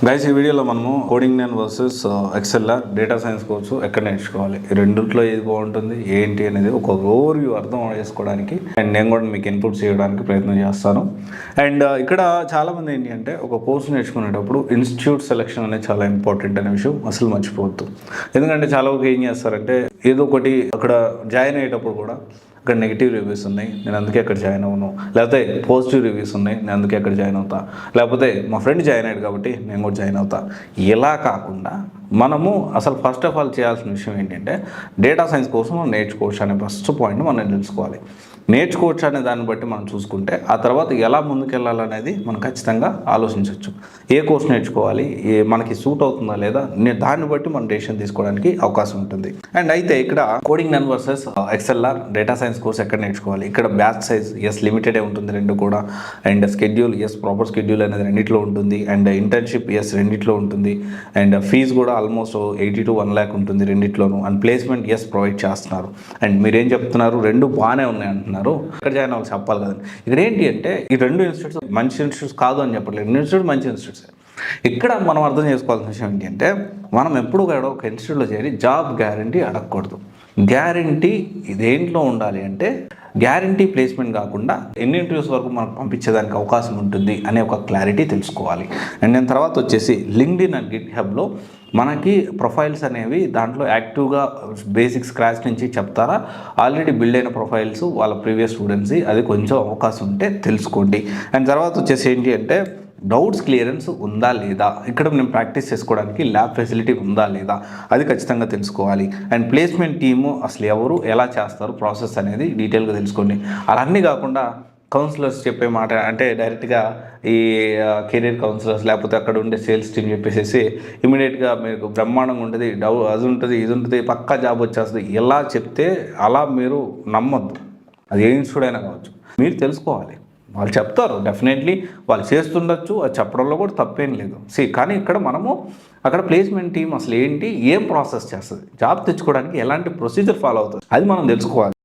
Guys ఈ వీడియోలో మనము coding name versus ExcelR data science course ఎక్కడ నేర్చుకోవాలి, ఈ రెండిట్లో ఏది బాగుంటుంది ఏంటి అనేది ఒక ఓవర్వ్యూ అర్థం చేసుకోవడానికి అండ్ నేను కూడా మీకు ఇన్పుట్ చేయడానికి ప్రయత్నం చేస్తాను. అండ్ ఇక్కడ చాలామంది ఏంటి అంటే ఒక కోర్సు నేర్చుకునేటప్పుడు ఇన్స్టిట్యూట్ సెలెక్షన్ అనేది చాలా ఇంపార్టెంట్ అనే విషయం అసలు మర్చిపోవద్దు. ఎందుకంటే చాలా వరకు ఏం చేస్తారంటే ఏదో ఒకటి అక్కడ జాయిన్ అయ్యేటప్పుడు కూడా అక్కడ నెగిటివ్ రివ్యూస్ ఉన్నాయి, నేను అందుకే అక్కడ జాయిన్ అవ్వను, లేకపోతే పాజిటివ్ రివ్యూస్ ఉన్నాయి, నేను అందుకే అక్కడ జాయిన్ అవుతా, లేకపోతే మా ఫ్రెండ్ జాయిన్ అయ్యాడు కాబట్టి నేను కూడా జాయిన్ అవుతా. ఇలా కాకుండా మనము అసలు ఫస్ట్ ఆఫ్ ఆల్ చేయాల్సిన విషయం ఏంటంటే డేటా సైన్స్ కోసం మనం నేర్చుకోవచ్చు అనే ఫస్ట్ పాయింట్ మనం తెలుసుకోవాలి. నేర్చుకోవచ్చు అనే దాన్ని బట్టి మనం చూసుకుంటే ఆ తర్వాత ఎలా ముందుకెళ్ళాలనేది మనం ఖచ్చితంగా ఆలోచించవచ్చు. ఏ కోర్స్ నేర్చుకోవాలి, మనకి సూట్ అవుతుందా లేదా దాన్ని బట్టి మనం డెసిషన్ తీసుకోవడానికి అవకాశం ఉంటుంది. అండ్ అయితే ఇక్కడ కోడింగ్ నన్ versus ExcelR data science course ఎక్కడ నేర్చుకోవాలి, ఇక్కడ బ్యాచ్ సైజ్ ఎలిమిటెడే ఉంటుంది రెండు కూడా, అండ్ స్కెడ్యూల్ ప్రాపర్ స్కెడ్యూల్ అనేది రెండిట్లో ఉంటుంది, అండ్ ఇంటర్న్షిప్ రెండిట్లో ఉంటుంది, అండ్ ఫీజు కూడా ఆల్మోస్ట్ 80 to 1 lakh ఉంటుంది రెండిట్లోనూ, అండ్ ప్లేస్మెంట్ ప్రొవైడ్ చేస్తున్నారు. అండ్ మీరేం చెప్తున్నారు, రెండు బాగానే ఉన్నాయి అంటున్నారు, ఇక్కడ జాయిన్ అవ్వాలి చెప్పాలి కదండి. ఇక్కడ ఏంటి అంటే ఈ రెండు ఇన్స్టిట్యూట్స్ మంచి ఇన్స్టిట్యూట్స్ కాదు అని చెప్పట్లేదు, ఇన్స్టిట్యూట్ మంచి ఇన్స్టిట్యూట్స్. ఇక్కడ మనం అర్థం చేసుకోవాల్సిన విషయం ఏంటి అంటే మనం ఎప్పుడు కూడా ఒక ఇన్స్టిట్యూట్లో చేరి జాబ్ గ్యారంటీ అడగకూడదు. గ్యారంటీ ఇదేంట్లో ఉండాలి అంటే గ్యారంటీ ప్లేస్మెంట్ కాకుండా ఎన్ని ఇంటర్వ్యూస్ వరకు మనకు పంపించేదానికి అవకాశం ఉంటుంది అనే ఒక క్లారిటీ తెలుసుకోవాలి. అండ్ నేను తర్వాత వచ్చేసి లింక్డ్ఇన్ అండ్ గిట్హబ్లో మనకి ప్రొఫైల్స్ అనేవి దాంట్లో యాక్టివ్గా బేసిక్ స్క్రాచ్ నుంచి చెప్తారా, ఆల్రెడీ బిల్డ్ అయిన ప్రొఫైల్స్ వాళ్ళ ప్రీవియస్ స్టూడెంట్స్, అది కొంచెం అవకాశం ఉంటే తెలుసుకోండి. అండ్ తర్వాత వచ్చేసి ఏంటి అంటే డౌట్స్ క్లియరెన్స్ ఉందా లేదా, ఇక్కడ మేము ప్రాక్టీస్ చేసుకోవడానికి ల్యాబ్ ఫెసిలిటీ ఉందా లేదా అది ఖచ్చితంగా తెలుసుకోవాలి. అండ్ ప్లేస్మెంట్ టీము అసలు ఎవరు ఎలా చేస్తారు ప్రాసెస్ అనేది డీటెయిల్గా తెలుసుకోండి. అలాన్నీ కాకుండా కౌన్సిలర్స్ చెప్పే మాట అంటే డైరెక్ట్గా ఈ కెరీర్ కౌన్సిలర్స్ లేకపోతే అక్కడ ఉండే సేల్స్ టీమ్ చెప్పేసి ఇమీడియట్గా మీకు బ్రహ్మాండంగా ఉంటుంది, అది ఉంటుంది ఇది ఉంటుంది పక్కా జాబ్ వచ్చేస్తుంది ఇలా చెప్తే అలా మీరు నమ్మొద్దు. అది ఏ ఇన్స్టిట్యూట్ అయినా కావచ్చు, మీరు తెలుసుకోవాలి. వాళ్ళు చెప్తారు డెఫినెట్లీ, వాళ్ళు చేస్తుండొచ్చు, అది చెప్పడంలో కూడా తప్పేం లేదు. కానీ ఇక్కడ మనము అక్కడ ప్లేస్మెంట్ టీం అసలు ఏంటి, ఏం ప్రాసెస్ చేస్తుంది, జాబ్ తెచ్చుకోవడానికి ఎలాంటి ప్రొసీజర్ ఫాలో అవుతుంది అది మనం తెలుసుకోవాలి.